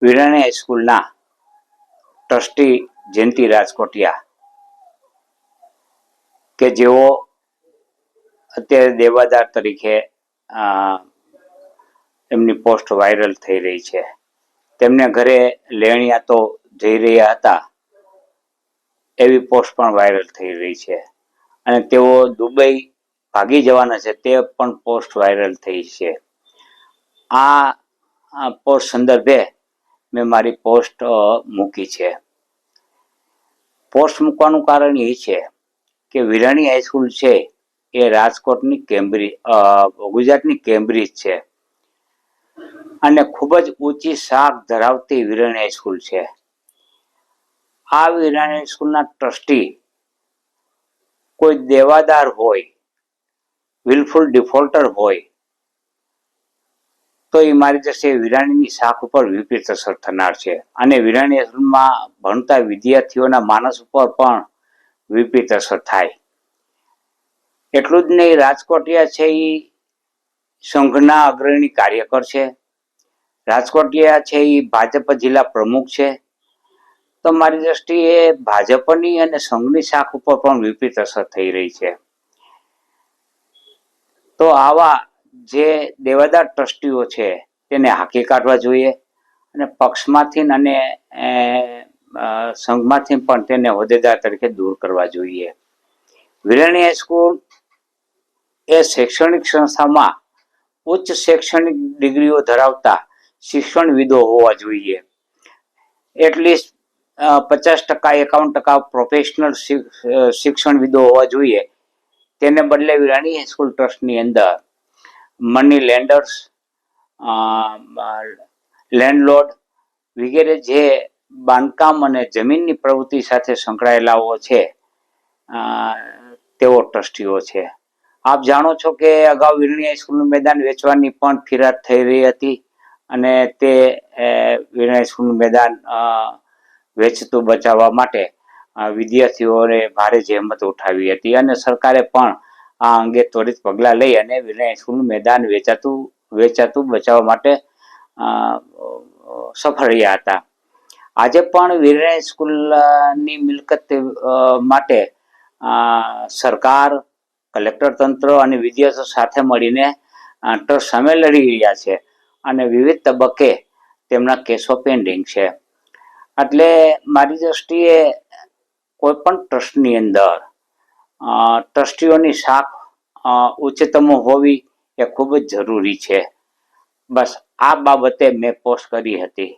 Virani હાઈસ્કૂલના trustee જયંતિ રાજકોટિયા કે જેઓ અત્યારે દેવાદાર તરીકે એમની પોસ્ટ વાયરલ થઈ રહી છે. તેમને ઘરે લેણિયા તો જઈ રહ્યા હતા એવી પોસ્ટ પણ વાયરલ થઈ રહી છે અને તેઓ દુબઈ ભાગી જવાના છે તે પણ પોસ્ટ વાયરલ થઈ છે. આ પોસ્ટ સંદર્ભે મેં મારી પોસ્ટ મૂકી છે. પોસ્ટ મૂકવાનું કારણ એ છે કે વિરાણી હાઈસ્કૂલ છે એ રાજકોટની ગુજરાતની કેમ્બ્રિજ છે અને ખૂબ જ ઊંચી શાખ ધરાવતી વિરાણી હાઈસ્કૂલ છે. આ વિરાણી હાઈસ્કૂલના ટ્રસ્ટી કોઈ દેવાદાર હોય, વિલફુલ ડિફોલ્ટર હોય તો એ મારી દ્રષ્ટિએ વિરાણીની શાખ ઉપર વિપરીત અસર થનાર છે અને વિરાણી હાઈસ્કૂલમાં ભણતા વિદ્યાર્થીઓના માનસ ઉપર પણ વિપરીત અસર થાય. એટલું જ નહીં, રાજકોટિયા છે એ સંઘના અગ્રણી કાર્યકર છે. રાજકોટિયા છે એ ભાજપ જિલ્લા પ્રમુખ છે. તો મારી દ્રષ્ટિએ ભાજપની અને સંઘની શાખ ઉપર પણ વિપરીત અસર થઈ રહી છે. તો આવા જે દેવાદાર ટ્રસ્ટીઓ છે તેને હાંકી કાઢવા જોઈએ અને પક્ષમાંથી અને સંઘમાંથી પણ તેને હોદ્દેદાર તરીકે દૂર કરવા જોઈએ. વિરાણી હાઈસ્કૂલ એ શૈક્ષણિક સંસ્થામાં ઉચ્ચ શૈક્ષણિક ડિગ્રીઓ ધરાવતા શિક્ષણવિદો હોવા જોઈએ. એટલીસ્ટ 50%, 51% પ્રોફેશનલ શિક્ષણવિદો હોવા જોઈએ. તેને બદલે વિરાણી હાઈસ્કૂલ ટ્રસ્ટની અંદર મની લેન્ડર્સ, લેન્ડલોર્ડ વગેરે જે બાંધકામ અને જમીનની પ્રવૃત્તિ સાથે સંકળાયેલાઓ છે તેઓ ટ્રસ્ટીઓ છે. આપ જાણો છો કે અગાઉ વિરાણી હાઈસ્કૂલનું મેદાન વેચવાની પણ ફિરાદ થઈ રહી હતી અને તે વિરાણી હાઈસ્કૂલનું મેદાન વેચતું બચાવવા માટે વિદ્યાર્થીઓને ભારે જહેમત ઉઠાવી હતી અને સરકારે પણ આ અંગે ત્વરિત પગલાં લઈ અને વિરાણી હાઈસ્કૂલનું મેદાન વેચાતું બચાવવા માટે સફળ રહ્યા હતા. આજે પણ વિરાણી હાઈસ્કૂલની મિલકત માટે સરકાર, કલેક્ટર તંત્ર અને વિદ્યાર્થીઓ સાથે મળીને ટ્રસ્ટ સામે લડી રહ્યા છે અને વિવિધ તબક્કે તેમના કેસો પેન્ડિંગ છે. એટલે મારી દ્રષ્ટિએ કોઈ પણ ટ્રસ્ટની અંદર ટ્રસ્ટીઓની શાખ ઉચ્ચતમ હોવી એ ખૂબ જ જરૂરી છે. બસ આ બાબતે મેં પોસ્ટ કરી હતી.